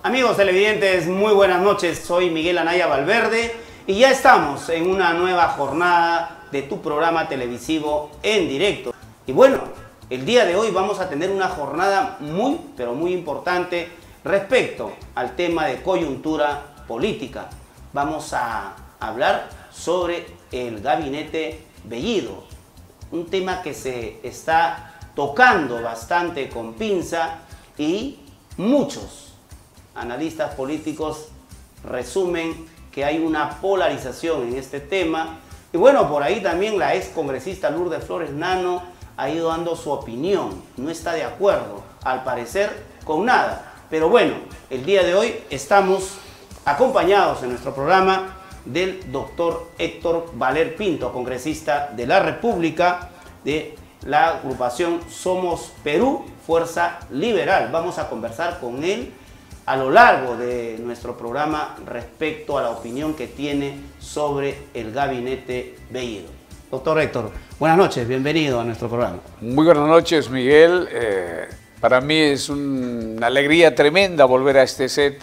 Amigos televidentes, muy buenas noches. Soy Miguel Anaya Valverde y ya estamos en una nueva jornada de tu programa televisivo en directo. Y bueno, el día de hoy vamos a tener una jornada muy, pero muy importante respecto al tema de coyuntura política. Vamos a hablar sobre el gabinete Bellido, un tema que se está tocando bastante con pinza y muchos analistas políticos resumen que hay una polarización en este tema. Y bueno, por ahí también la ex congresista Lourdes Flores Nano ha ido dando su opinión. No está de acuerdo, al parecer, con nada. Pero bueno, el día de hoy estamos acompañados en nuestro programa del doctor Héctor Valer Pinto, congresista de la República, de la agrupación Somos Perú, Fuerza Liberal. Vamos a conversar con él a lo largo de nuestro programa respecto a la opinión que tiene sobre el gabinete Bellido. Doctor Héctor, buenas noches, bienvenido a nuestro programa. Muy buenas noches, Miguel. Para mí es una alegría tremenda volver a este set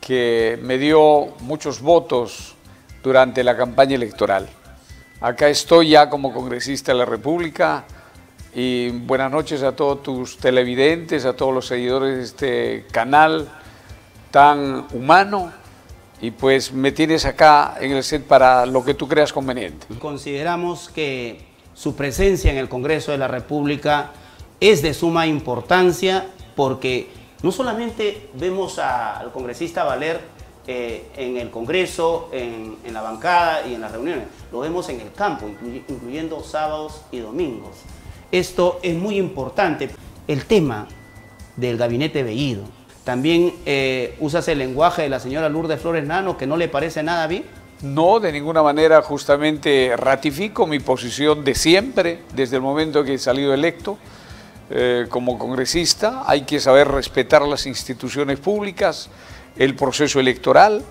que me dio muchos votos durante la campaña electoral. Acá estoy ya como congresista de la República y buenas noches a todos tus televidentes, a todos los seguidores de este canal tan humano, y pues me tienes acá en el set para lo que tú creas conveniente. Consideramos que su presencia en el Congreso de la República es de suma importancia porque no solamente vemos al congresista Valer en el Congreso, en la bancada y en las reuniones, lo vemos en el campo, incluyendo sábados y domingos. Esto es muy importante. El tema del gabinete Bellido. También usas el lenguaje de la señora Lourdes Flores Nano, que no le parece nada bien. No, de ninguna manera. Justamente ratifico mi posición de siempre, desde el momento que he salido electo. Como congresista hay que saber respetar las instituciones públicas, el proceso electoral.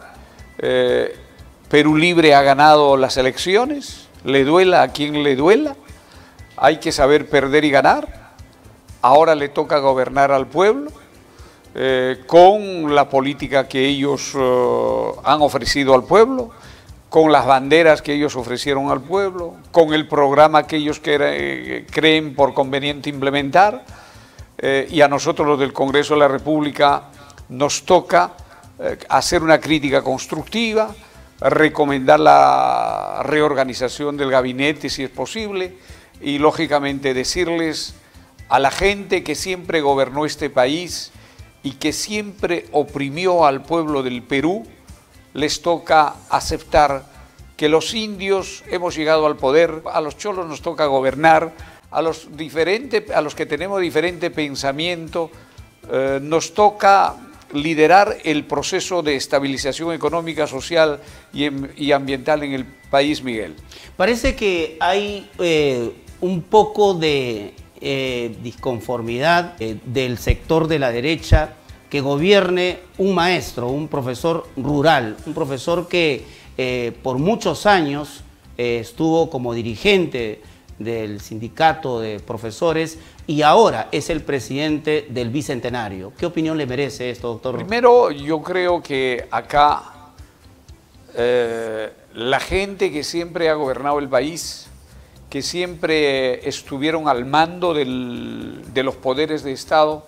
Perú Libre ha ganado las elecciones, le duela a quien le duela. Hay que saber perder y ganar. Ahora le toca gobernar al pueblo con la política que ellos han ofrecido al pueblo, con las banderas que ellos ofrecieron al pueblo, con el programa que ellos creen por conveniente implementar. Y a nosotros, los del Congreso de la República, nos toca hacer una crítica constructiva, recomendar la reorganización del gabinete si es posible, y lógicamente decirles a la gente que siempre gobernó este país y que siempre oprimió al pueblo del Perú, les toca aceptar que los indios hemos llegado al poder, a los cholos nos toca gobernar, a los que tenemos diferente pensamiento, nos toca liderar el proceso de estabilización económica, social y ambiental en el país, Miguel. Parece que hay un poco de disconformidad del sector de la derecha que gobierne un maestro, un profesor rural, un profesor que por muchos años estuvo como dirigente del sindicato de profesores y ahora es el presidente del Bicentenario. ¿Qué opinión le merece esto, doctor? Primero, yo creo que acá la gente que siempre ha gobernado el país, que siempre estuvieron al mando de los poderes de Estado,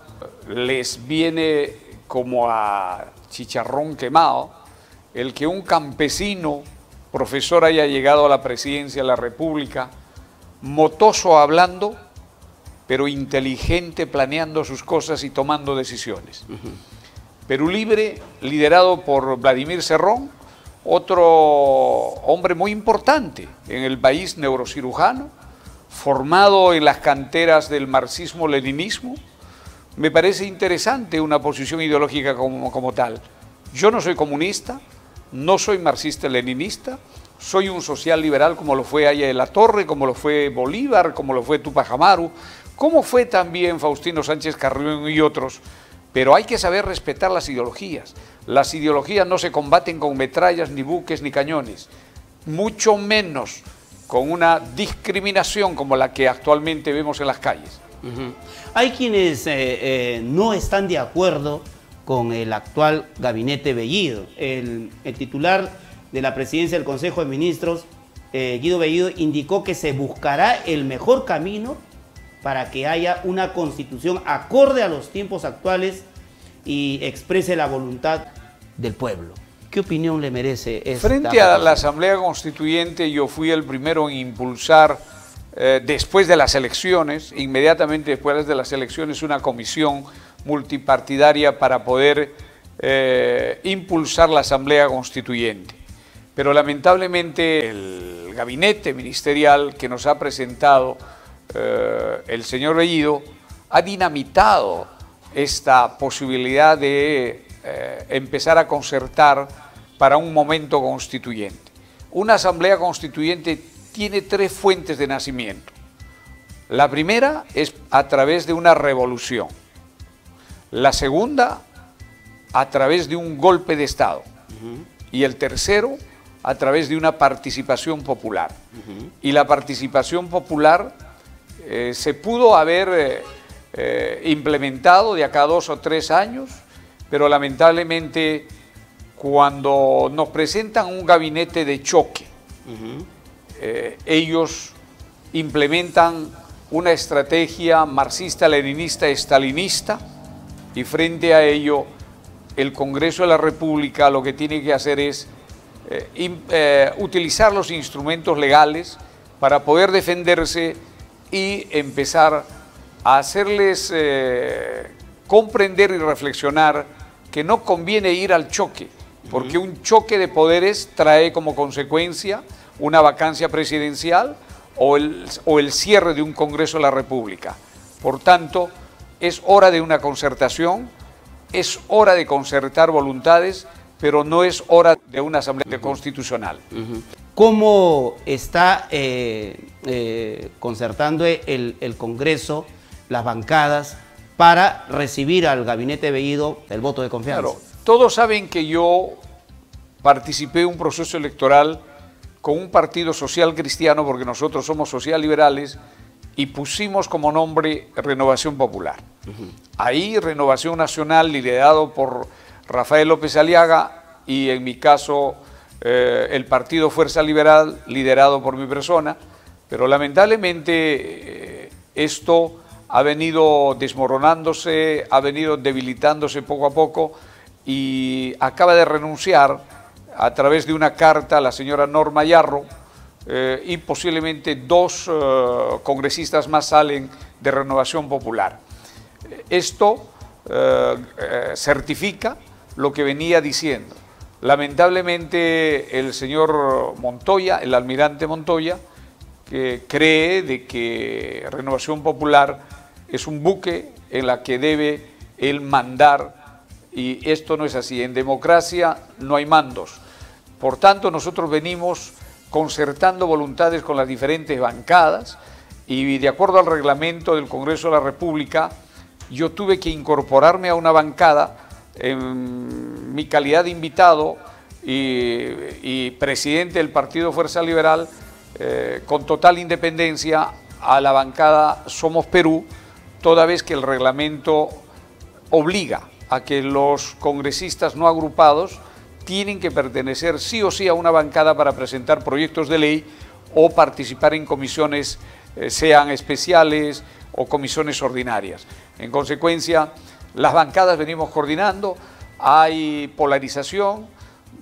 les viene como a chicharrón quemado el que un campesino profesor haya llegado a la presidencia de la República, motoso hablando, pero inteligente planeando sus cosas y tomando decisiones. Perú Libre, liderado por Vladimir Cerrón, otro hombre muy importante en el país, neurocirujano, formado en las canteras del marxismo-leninismo. Me parece interesante una posición ideológica como tal. Yo no soy comunista, no soy marxista-leninista, soy un social liberal como lo fue Aya de la Torre, como lo fue Bolívar, como lo fue Tupac Amaru, como fue también Faustino Sánchez Carrión y otros. Pero hay que saber respetar las ideologías. Las ideologías no se combaten con metrallas, ni buques, ni cañones, mucho menos con una discriminación como la que actualmente vemos en las calles. Hay quienes no están de acuerdo con el actual gabinete Bellido. El titular de la presidencia del Consejo de Ministros, Guido Bellido, indicó que se buscará el mejor camino para que haya una constitución acorde a los tiempos actuales y exprese la voluntad del pueblo. ¿Qué opinión le merece esta Frente a la Asamblea Constituyente, yo fui el primero en impulsar, después de las elecciones, inmediatamente después de las elecciones, una comisión multipartidaria para poder impulsar la Asamblea Constituyente. Pero lamentablemente el gabinete ministerial que nos ha presentado el señor Bellido ha dinamitado esta posibilidad de empezar a concertar para un momento constituyente. Una asamblea constituyente tiene tres fuentes de nacimiento. La primera es a través de una revolución. La segunda, a través de un golpe de Estado. Y el tercero, a través de una participación popular. Y la participación popular se pudo haber implementado de acá a 2 o 3 años, pero lamentablemente cuando nos presentan un gabinete de choque, ellos implementan una estrategia marxista-leninista, estalinista, y frente a ello el Congreso de la República lo que tiene que hacer es utilizar los instrumentos legales para poder defenderse y empezar a hacerles comprender y reflexionar que no conviene ir al choque, porque un choque de poderes trae como consecuencia una vacancia presidencial o el cierre de un Congreso de la República. Por tanto, es hora de una concertación, es hora de concertar voluntades, pero no es hora de una asamblea constitucional. ¿Cómo está concertando el Congreso, las bancadas, para recibir al gabinete Bellido el voto de confianza? Claro, todos saben que yo participé en un proceso electoral con un partido social cristiano, porque nosotros somos social liberales, y pusimos como nombre Renovación Popular. Ahí Renovación Nacional, liderado por Rafael López Aliaga, y en mi caso el partido Fuerza Liberal, liderado por mi persona, pero lamentablemente esto ha venido desmoronándose, ha venido debilitándose poco a poco, y acaba de renunciar a través de una carta a la señora Norma Yarro, y posiblemente 2 congresistas más salen de Renovación Popular. Esto certifica lo que venía diciendo. Lamentablemente el señor Montoya, el almirante Montoya, que cree de que Renovación Popular es un buque en la que debe él mandar, y esto no es así. En democracia no hay mandos. Por tanto, nosotros venimos concertando voluntades con las diferentes bancadas, y de acuerdo al reglamento del Congreso de la República, yo tuve que incorporarme a una bancada en mi calidad de invitado y presidente del Partido Fuerza Liberal, con total independencia a la bancada Somos Perú, toda vez que el reglamento obliga a que los congresistas no agrupados tienen que pertenecer sí o sí a una bancada para presentar proyectos de ley o participar en comisiones, sean especiales o comisiones ordinarias. En consecuencia, las bancadas venimos coordinando, hay polarización,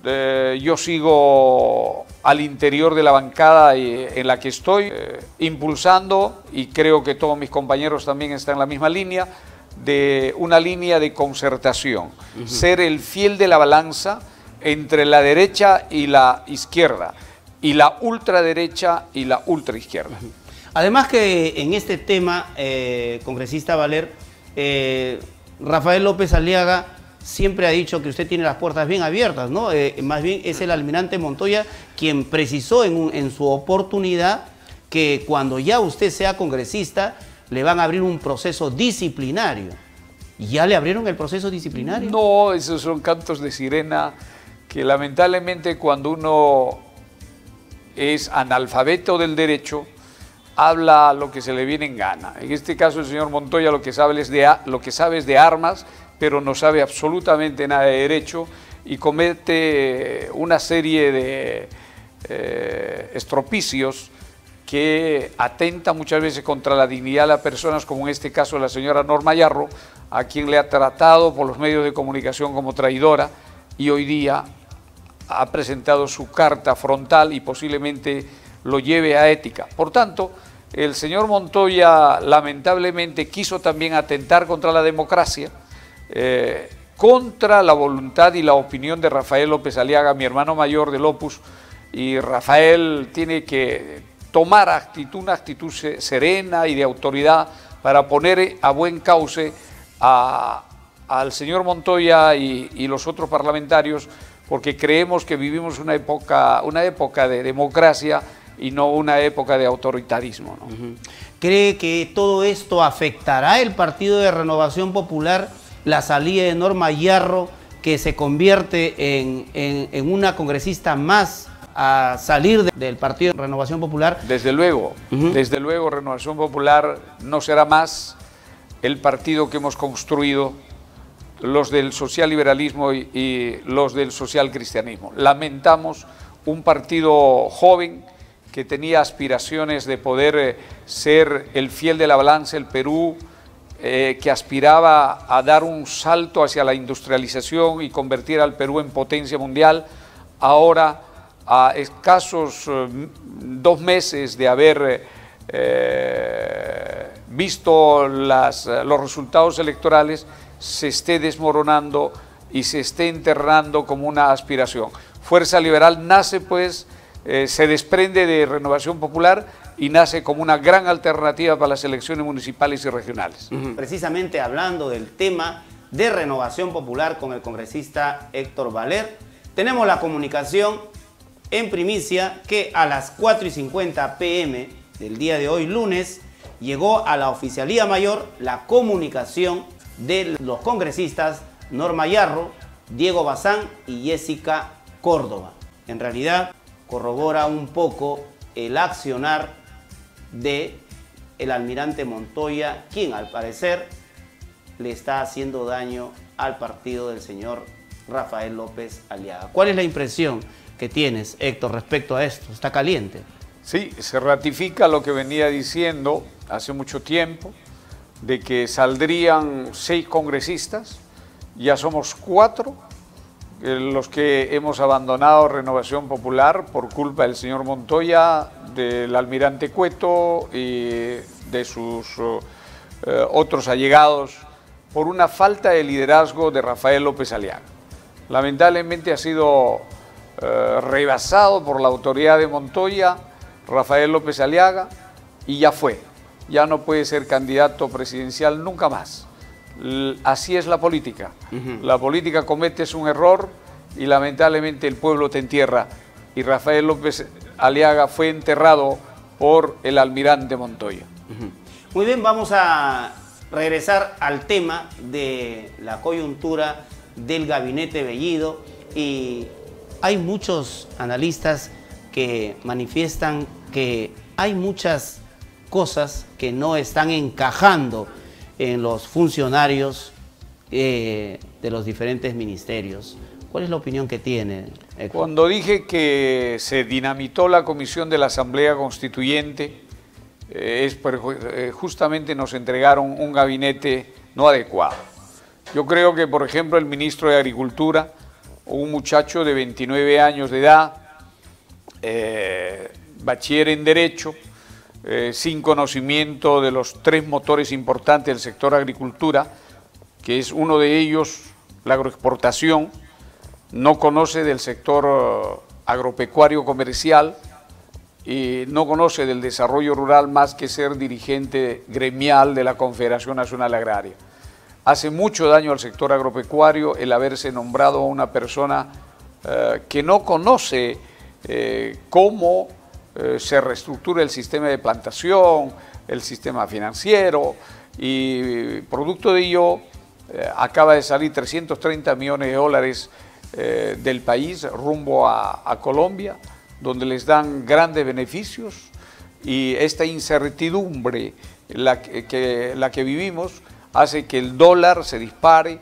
yo sigo al interior de la bancada en la que estoy, impulsando, y creo que todos mis compañeros también están en la misma línea, de una línea de concertación, ser el fiel de la balanza entre la derecha y la izquierda, y la ultraderecha y la ultraizquierda. Además que en este tema, congresista Valer, Rafael López Aliaga siempre ha dicho que usted tiene las puertas bien abiertas, ¿no? Más bien es el almirante Montoya quien precisó en su oportunidad que cuando ya usted sea congresista le van a abrir un proceso disciplinario. ¿Ya le abrieron el proceso disciplinario? No, esos son cantos de sirena que lamentablemente cuando uno es analfabeto del derecho, habla lo que se le viene en gana. En este caso el señor Montoya lo que sabe es de armas, pero no sabe absolutamente nada de derecho y comete una serie de estropicios que atenta muchas veces contra la dignidad de las personas, como en este caso la señora Norma Yarro, a quien le ha tratado por los medios de comunicación como traidora, y hoy día ha presentado su carta frontal y posiblemente lo lleve a ética. Por tanto, el señor Montoya lamentablemente quiso también atentar contra la democracia, contra la voluntad y la opinión de Rafael López Aliaga, mi hermano mayor del Opus, y Rafael tiene que tomar una actitud serena y de autoridad para poner a buen cauce al señor Montoya y los otros parlamentarios, porque creemos que vivimos una época de democracia y no una época de autoritarismo, ¿no? ¿Cree que todo esto afectará el Partido de Renovación Popular, la salida de Norma Yarro, que se convierte en una congresista más a salir del Partido de Renovación Popular? Desde luego, desde luego Renovación Popular no será más el partido que hemos construido los del socialliberalismo y los del socialcristianismo. Lamentamos un partido joven que tenía aspiraciones de poder ser el fiel de la balanza, el Perú, que aspiraba a dar un salto hacia la industrialización y convertir al Perú en potencia mundial. Ahora, a escasos 2 meses de haber visto los resultados electorales, se esté desmoronando y se esté enterrando como una aspiración. Fuerza Liberal nace pues, se desprende de Renovación Popular y nace como una gran alternativa para las elecciones municipales y regionales. Precisamente hablando del tema de Renovación Popular con el congresista Héctor Valer, tenemos la comunicación en primicia que a las 4:50 p.m. del día de hoy, lunes, llegó a la Oficialía Mayor la comunicación de los congresistas Norma Yarro, Diego Bazán y Jessica Córdoba. En realidad corrobora un poco el accionar de el almirante Montoya, quien al parecer le está haciendo daño al partido del señor Rafael López Aliaga. ¿Cuál es la impresión que tienes, Héctor, respecto a esto? ¿Está caliente? Sí, se ratifica lo que venía diciendo hace mucho tiempo, de que saldrían 6 congresistas, ya somos 4 los que hemos abandonado Renovación Popular por culpa del señor Montoya, del almirante Cueto y de sus otros allegados, por una falta de liderazgo de Rafael López Aliaga. Lamentablemente ha sido rebasado por la autoridad de Montoya, Rafael López Aliaga, y ya fue. Ya no puede ser candidato presidencial nunca más. Así es la política. La política cometes un error y lamentablemente el pueblo te entierra. Y Rafael López Aliaga fue enterrado por el almirante Montoya. Muy bien, vamos a regresar al tema de la coyuntura del gabinete Bellido. Y hay muchos analistas que manifiestan que hay muchas cosas que no están encajando en los funcionarios de los diferentes ministerios. ¿Cuál es la opinión que tiene, Héctor? Cuando dije que se dinamitó la comisión de la Asamblea Constituyente, justamente nos entregaron un gabinete no adecuado. Yo creo que, por ejemplo, el ministro de Agricultura, un muchacho de 29 años de edad, bachiller en Derecho, sin conocimiento de los 3 motores importantes del sector agricultura, que es uno de ellos la agroexportación, no conoce del sector agropecuario comercial y no conoce del desarrollo rural más que ser dirigente gremial de la Confederación Nacional Agraria. Hace mucho daño al sector agropecuario el haberse nombrado a una persona que no conoce cómo se reestructura el sistema de plantación, el sistema financiero, y producto de ello acaba de salir 330 millones de dólares del país rumbo a Colombia, donde les dan grandes beneficios y esta incertidumbre la que vivimos hace que el dólar se dispare.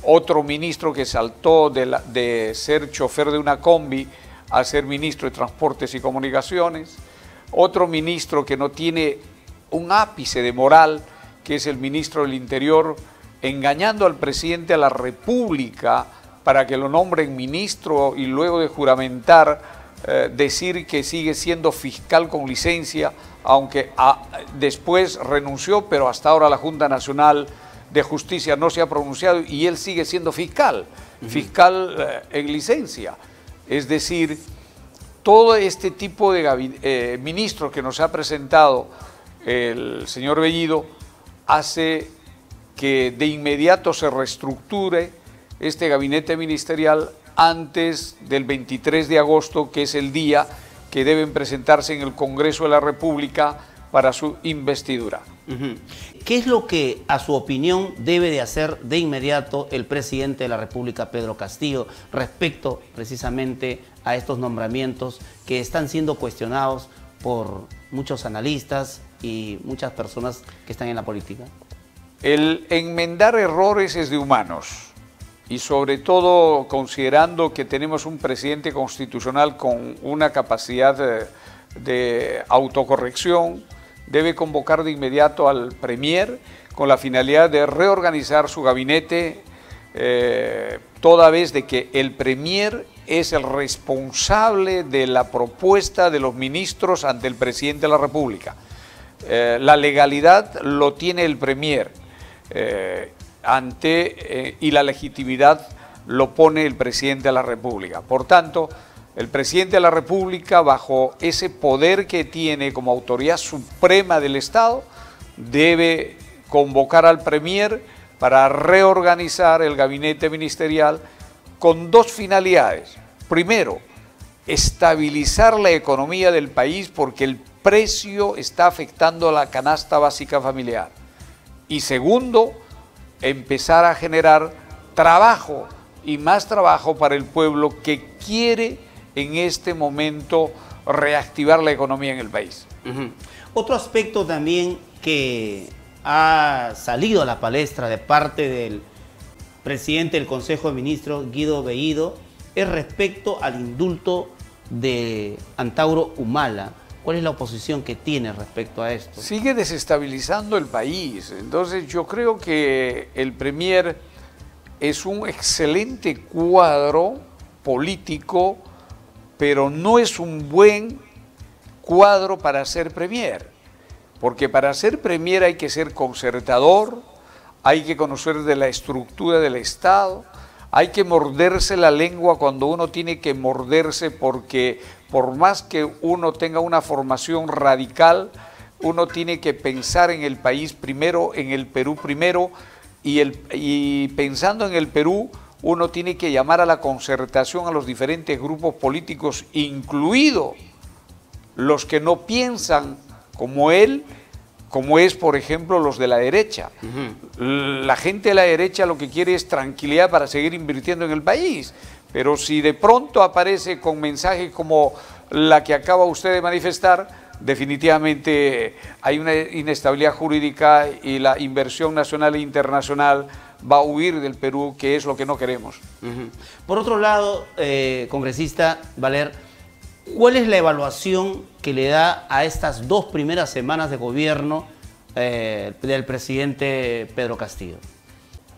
Otro ministro que saltó de ser chofer de una combi a ser ministro de Transportes y Comunicaciones, otro ministro que no tiene un ápice de moral, que es el ministro del Interior, engañando al presidente de la República para que lo nombren ministro y luego de juramentar decir que sigue siendo fiscal con licencia, aunque después renunció, pero hasta ahora la Junta Nacional de Justicia no se ha pronunciado y él sigue siendo fiscal, en licencia. Es decir, todo este tipo de ministros que nos ha presentado el señor Bellido hace que de inmediato se reestructure este gabinete ministerial antes del 23 de agosto, que es el día que deben presentarse en el Congreso de la República para su investidura. ¿Qué es lo que, a su opinión, debe de hacer de inmediato el presidente de la República, Pedro Castillo, respecto precisamente a estos nombramientos que están siendo cuestionados por muchos analistas y muchas personas que están en la política? El enmendar errores es de humanos, y sobre todo considerando que tenemos un presidente constitucional con una capacidad de autocorrección, debe convocar de inmediato al Premier con la finalidad de reorganizar su gabinete, toda vez de que el Premier es el responsable de la propuesta de los ministros ante el presidente de la República. La legalidad lo tiene el Premier y la legitimidad lo pone el presidente de la República. Por tanto, el presidente de la República, bajo ese poder que tiene como autoridad suprema del Estado, debe convocar al Premier para reorganizar el gabinete ministerial con dos finalidades. Primero, estabilizar la economía del país porque el precio está afectando a la canasta básica familiar. Y segundo, empezar a generar trabajo y más trabajo para el pueblo que quiere en este momento reactivar la economía en el país. Otro aspecto también que ha salido a la palestra de parte del presidente del Consejo de Ministros, Guido Bellido, es respecto al indulto de Antauro Humala. ¿Cuál es la oposición que tiene respecto a esto? Sigue desestabilizando el país. Entonces yo creo que el Premier es un excelente cuadro político, pero no es un buen cuadro para ser Premier. Porque para ser Premier hay que ser concertador, hay que conocer de la estructura del Estado, hay que morderse la lengua cuando uno tiene que morderse, porque por más que uno tenga una formación radical, uno tiene que pensar en el país primero, en el Perú primero, y pensando en el Perú, uno tiene que llamar a la concertación a los diferentes grupos políticos, incluidos los que no piensan como él, como es, por ejemplo, los de la derecha. La gente de la derecha lo que quiere es tranquilidad para seguir invirtiendo en el país, pero si de pronto aparece con mensajes como la que acaba usted de manifestar, definitivamente hay una inestabilidad jurídica y la inversión nacional e internacional va a huir del Perú, que es lo que no queremos. Por otro lado, congresista Valer, ¿cuál es la evaluación que le da a estas 2 primeras semanas de gobierno del presidente Pedro Castillo?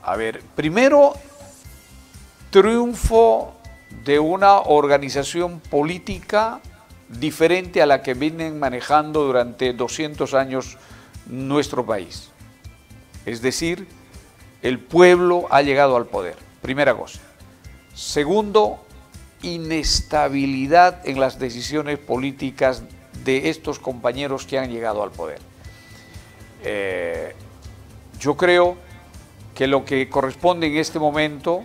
A ver, primero, triunfo de una organización política diferente a la que vienen manejando durante 200 años nuestro país. Es decir, el pueblo ha llegado al poder, primera cosa. Segundo, inestabilidad en las decisiones políticas de estos compañeros que han llegado al poder. Yo creo que lo que corresponde en este momento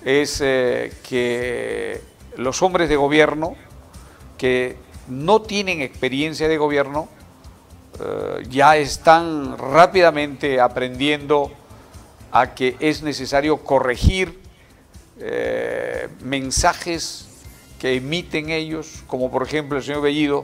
es que los hombres de gobierno que no tienen experiencia de gobierno ya están rápidamente aprendiendo a que es necesario corregir mensajes que emiten ellos, como por ejemplo el señor Bellido,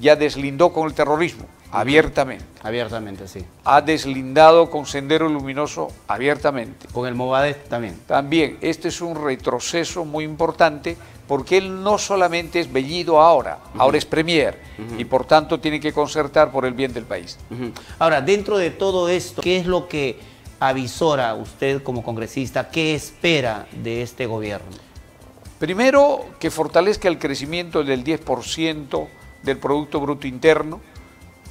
ya deslindó con el terrorismo, abiertamente. Abiertamente, sí. Ha deslindado con Sendero Luminoso, abiertamente. Con el Movadef también. También, este es un retroceso muy importante porque él no solamente es Bellido ahora, ahora es Premier, y por tanto tiene que concertar por el bien del país. Ahora, dentro de todo esto, ¿qué es lo que avisora usted como congresista? ¿Qué espera de este gobierno? Primero, que fortalezca el crecimiento del 10% del Producto Bruto Interno,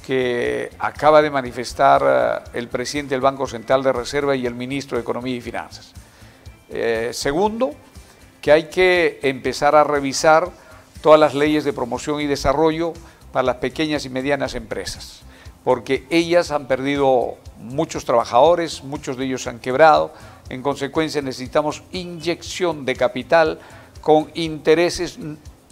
que acaba de manifestar el presidente del Banco Central de Reserva y el ministro de Economía y Finanzas. Segundo, que hay que empezar a revisar todas las leyes de promoción y desarrollo para las pequeñas y medianas empresas, porque ellas han perdido muchos trabajadores, muchos de ellos han quebrado. En consecuencia, necesitamos inyección de capital con intereses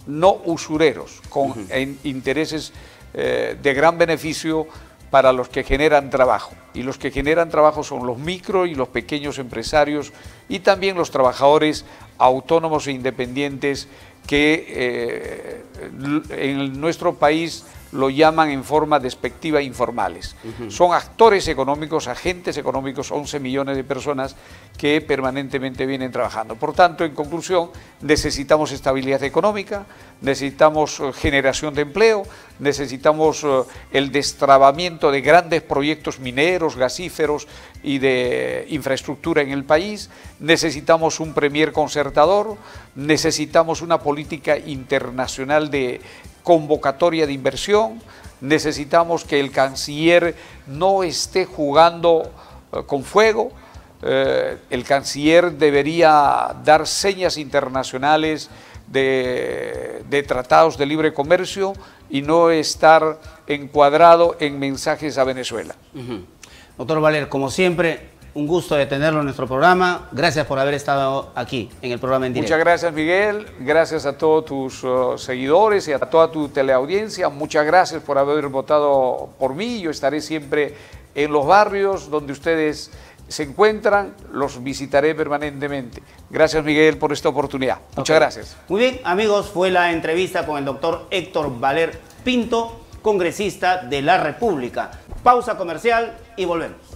no usureros, con intereses de gran beneficio para los que generan trabajo. Y los que generan trabajo son los micro y los pequeños empresarios y también los trabajadores autónomos e independientes que en nuestro país lo llaman en forma despectiva informales. Son actores económicos, agentes económicos, 11 millones de personas que permanentemente vienen trabajando. Por tanto, en conclusión, necesitamos estabilidad económica, necesitamos generación de empleo, necesitamos el destrabamiento de grandes proyectos mineros, gasíferos y de infraestructura en el país, necesitamos un premier concertador, necesitamos una política internacional de convocatoria de inversión, necesitamos que el canciller no esté jugando con fuego, el canciller debería dar señas internacionales de tratados de libre comercio y no estar encuadrado en mensajes a Venezuela. Doctor Valer, como siempre, un gusto de tenerlo en nuestro programa. Gracias por haber estado aquí en el programa en directo. Muchas gracias, Miguel. Gracias a todos tus seguidores y a toda tu teleaudiencia. Muchas gracias por haber votado por mí. Yo estaré siempre en los barrios donde ustedes se encuentran. Los visitaré permanentemente. Gracias, Miguel, por esta oportunidad. Muchas gracias. Muy bien, amigos, fue la entrevista con el doctor Héctor Valer Pinto, congresista de la República. Pausa comercial y volvemos.